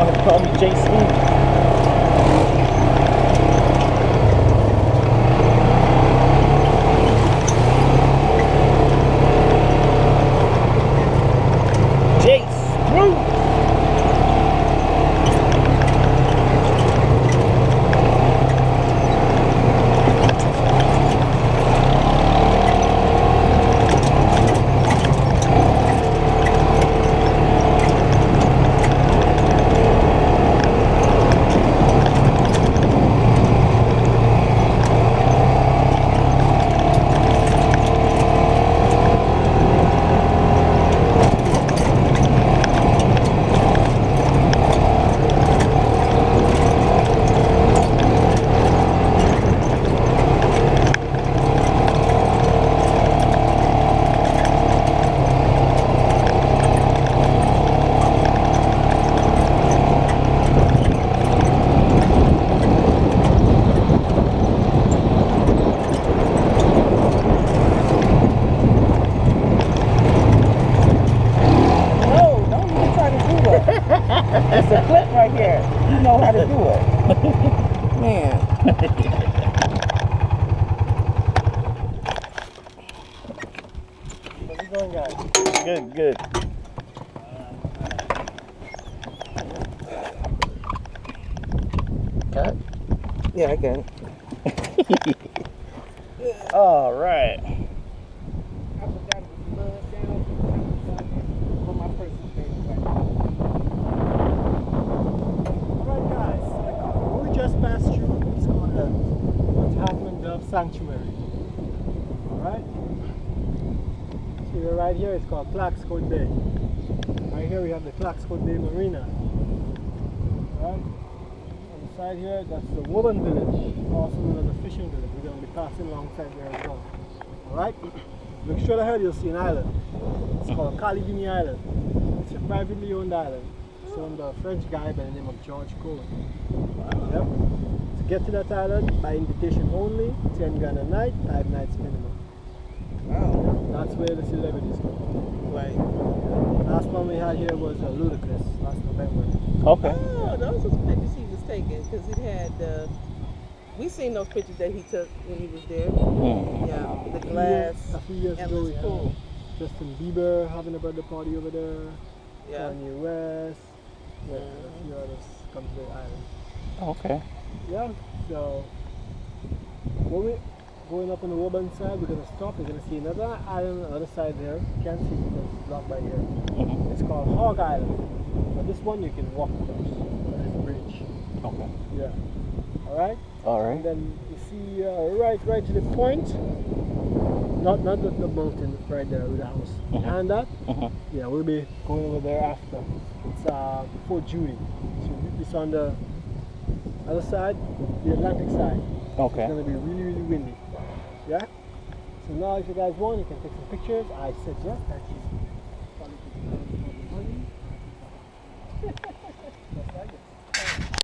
ahead and call me Jason. It's a clip right here. You know how to do it. Man. How's it going, guys? Good, good. Got it? Yeah, I got it. All right. Sanctuary. Alright? So right here it's called Plaxico Bay. Right here we have the Plaxico Bay Marina. Alright? On the side here that's the Woman Village, also known as the fishing village. We're going to be passing alongside there as well. Alright? Look straight ahead, you'll see an island. It's called Caligini Island. It's a privately owned island. It's owned by a French guy by the name of George Cohen. Yep. To get to that island, by invitation only, 10 grand a night, 5 nights minimum. Wow. That's where the celebrities go. Right. Last one we had here was Ludacris, last November. Okay. Oh, those was pictures he was taking, because it had, we seen those pictures that he took when he was there. Yeah, the glass, a few years and ago it we was had cool. Justin Bieber having a birthday party over there, Yeah. Kanye West, yeah, a few others come to the island. Okay. Yeah, so when we're going up on the Woburn side, we're going to stop. We're going to see another island on the other side there. You can't see because it's blocked by here. It's called Hog Island. But this one you can walk across. There's a bridge. Okay. Yeah. Alright? Alright. And then you see right to the point. Not the mountain right there with the house. Behind that, yeah, we'll be going over there after. It's Fort Judy. So it's on the other side, the Atlantic side. Okay. It's going to be really, really windy. Yeah? So now if you guys want, you can take some pictures. I suggest that you follow the